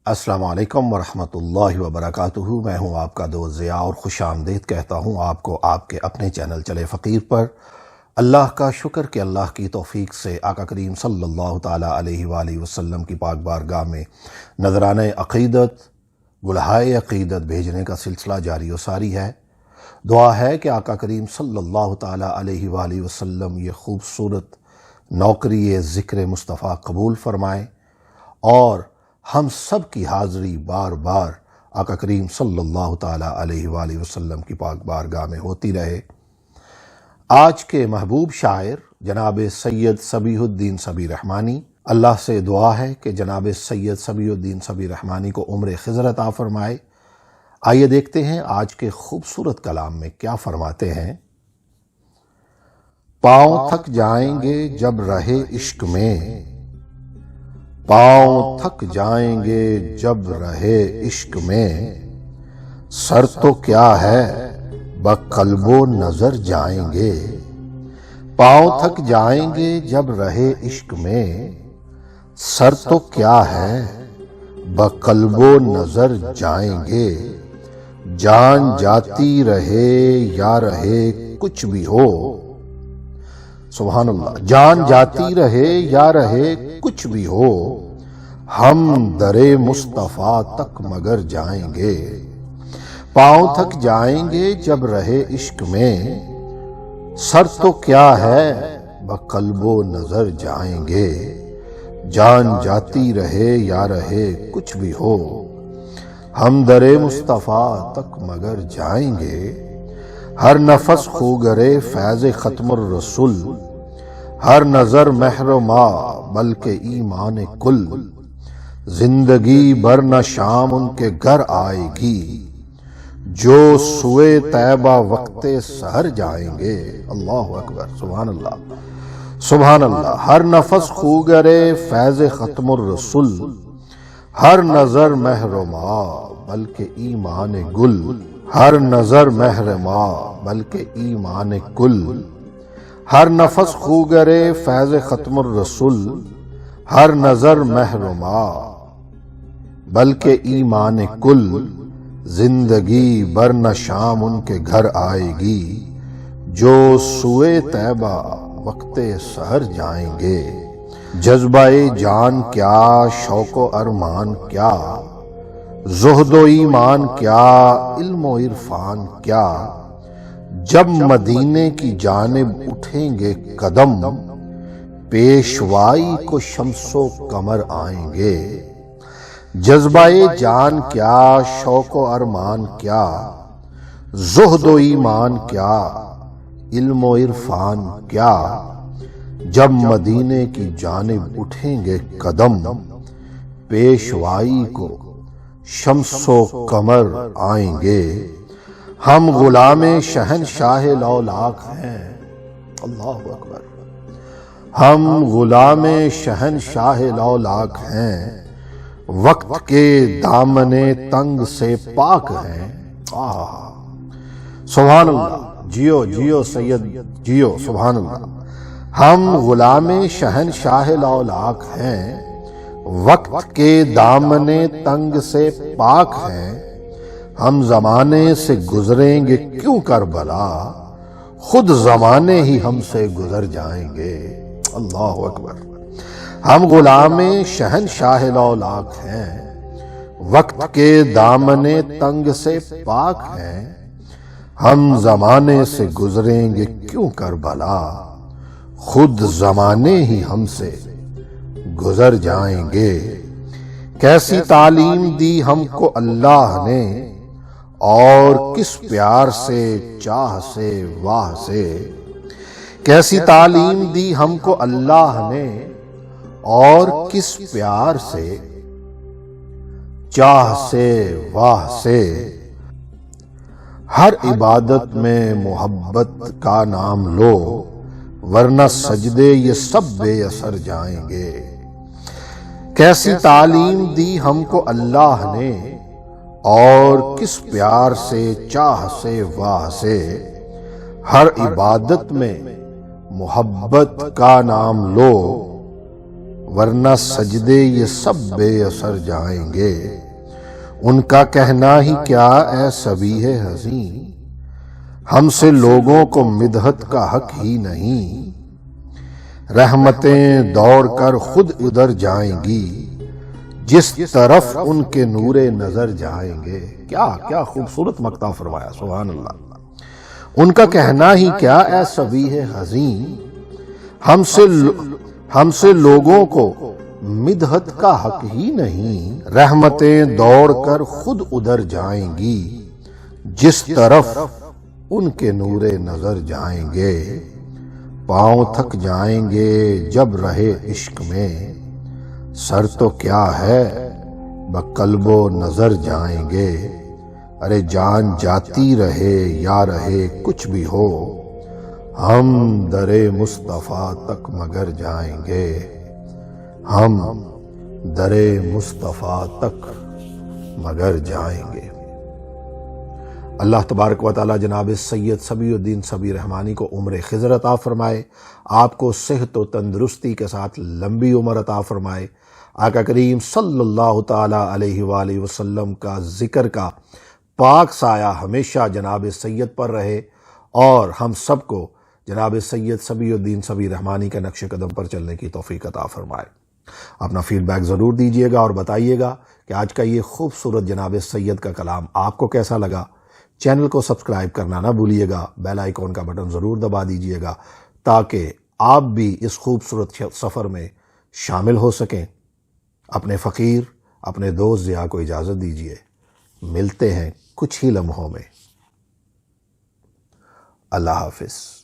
السلام علیکم ورحمۃ اللہ وبرکاتہ۔ میں ہوں آپ کا دوست ضیاء اور خوش آمدید کہتا ہوں آپ کو آپ کے اپنے چینل چلے فقیر پر۔ اللہ کا شکر کہ اللہ کی توفیق سے آقا کریم صلی اللہ تعالیٰ علیہ وآلہ وسلم کی پاک بارگاہ میں نذرانۂ عقیدت، گلہائے عقیدت بھیجنے کا سلسلہ جاری و ساری ہے۔ دعا ہے کہ آقا کریم صلی اللہ تعالیٰ علیہ وآلہ وسلم یہ خوبصورت نوکری ذکر مصطفیٰ قبول فرمائے اور ہم سب کی حاضری بار بار آقا کریم صلی اللہ تعالیٰ علیہ وآلہ وسلم کی پاک بارگاہ میں ہوتی رہے۔ آج کے محبوب شاعر جناب سید صبیح الدین صبیح رحمانی، اللہ سے دعا ہے کہ جناب سید صبیح الدین صبیح رحمانی کو عمر خضر عطا فرمائے۔ آئیے دیکھتے ہیں آج کے خوبصورت کلام میں کیا فرماتے ہیں۔ پاؤں تھک جائیں گے جب رہے عشق میں، پاؤں تھک جائیں گے جب رہے عشق میں، سر تو کیا ہے بقلب و نظر جائیں گے۔ پاؤں تھک جائیں گے جب رہے عشق میں، سر تو کیا ہے بقلب و نظر جائیں گے۔ جان جاتی رہے یا رہے کچھ بھی ہو، سبحان اللہ، جان جاتی رہے یا رہے کچھ بھی ہو، ہم در مصطفیٰ تک مگر جائیں گے۔ پاؤں تھک جائیں گے جب رہے عشق میں، سر تو کیا ہے بقلب و نظر جائیں گے۔ جان جاتی رہے یا رہے کچھ بھی ہو، ہم در مصطفیٰ تک مگر جائیں گے۔ ہر نفس خوگرے فیض ختم الرسول، ہر نظر مہر ما بلکہ ایمان کل، زندگی بر نہ شام ان کے گھر آئے گی، جو سوئے طیبہ وقت سحر جائیں گے۔ اللہ اکبر، سبحان اللہ سبحان اللہ۔ ہر نفس خوگرے فیض ختم الرسول، ہر نظر مہر ما بلکہ ایمان گل، ہر نظر مہر ما بلکہ ایمان کل۔ ہر نفس خوگرے فیض ختم الرسول، ہر نظر مہر ما بلکہ ایمان کل، زندگی بر نہ شام ان کے گھر آئے گی، جو سوئے طیبہ وقت سحر جائیں گے۔ جذبہ جان کیا، شوق و ارمان کیا، زہد و ایمان کیا، علم و عرفان کیا، جب مدینے کی جانب اٹھیں گے قدم، پیشوائی کو شمس و قمر آئیں گے۔ جذبہ جان کیا، شوق و ارمان کیا، زہد و ایمان کیا، علم و عرفان کیا، جب مدینے کی جانب اٹھیں گے قدم، پیشوائی کو شمس و قمر آئیں گے۔ ہم غلام شہنشاہ لولاک ہیں، اللہ اکبر، ہم غلام شہنشاہ لولاک ہیں، وقت کے دامن تنگ سے پاک ہیں۔ سبحان اللہ، جیو جیو سید جیو، سبحان اللہ۔ ہم غلام شہنشاہ لولاک ہیں، وقت کے دامن تنگ سے پاک ہیں، ہم زمانے سے گزریں گے کیوں کربلا، خود زمانے ہی ہم سے گزر جائیں گے۔ اللہ اکبر۔ ہم غلام شہنشاہ لولاک ہیں، وقت کے دامن تنگ سے پاک ہیں، ہم زمانے سے گزریں گے کیوں کربلا، خود زمانے ہی ہم سے گزر جائیں گے۔ کیسی تعلیم دی ہم کو اللہ نے، اور کس پیار سے، چاہ سے، واہ سے، کیسی تعلیم دی ہم کو اللہ نے، اور کس پیار سے، چاہ سے، واہ سے۔ ہر عبادت میں محبت کا نام لو، ورنہ سجدے یہ سب بے اثر جائیں گے۔ کیسی تعلیم دی ہم کو اللہ نے، اور کس پیار سے، چاہ سے، واہ سے۔ ہر عبادت میں محبت کا نام لو، ورنہ سجدے یہ سب بے اثر جائیں گے۔ ان کا کہنا ہی کیا اے سبیہ حزین، ہم سے لوگوں کو مدحت کا حق ہی نہیں۔ رحمتیں دوڑ کر خود ادھر جائیں گی، جس طرف ان کے نور نظر جائیں گے۔ کیا خوبصورت مقطع فرمایا، سبحان اللہ۔ ان کا کہنا ہی کیا اے سبیہ حزین، ہم سے لوگوں کو مدحت کا حق ہی نہیں۔ رحمتیں دوڑ کر خود ادھر جائیں گی، جس طرف ان کے نور نظر جائیں گے۔ پاؤں تھک جائیں گے جب رہے عشق میں، سر تو کیا ہے بقلب و نظر جائیں گے۔ ارے جان جاتی رہے یا رہے کچھ بھی ہو، ہم در مصطفیٰ تک مگر جائیں گے۔ ہم در مصطفیٰ تک مگر جائیں گے۔ اللہ تبارک و تعالی جناب سید صبی الدین صبی رحمانی کو عمر خضر عطا فرمائے، آپ کو صحت و تندرستی کے ساتھ لمبی عمر عطا فرمائے۔ آقا کریم صلی اللہ تعالی علیہ وآلہ وسلم کا ذکر کا پاک سایہ ہمیشہ جناب سید پر رہے، اور ہم سب کو جناب سید صبی الدین صبی رحمانی کے نقش قدم پر چلنے کی توفیق عطا فرمائے۔ اپنا فیڈ بیک ضرور دیجیے گا اور بتائیے گا کہ آج کا یہ خوبصورت جناب سید کا کلام آپ کو کیسا لگا۔ چینل کو سبسکرائب کرنا نہ بھولیے گا، بیل آئیکن کا بٹن ضرور دبا دیجیے گا تاکہ آپ بھی اس خوبصورت سفر میں شامل ہو سکیں۔ اپنے فقیر، اپنے دوست ضیاء کو اجازت دیجیے، ملتے ہیں کچھ ہی لمحوں میں۔ اللہ حافظ۔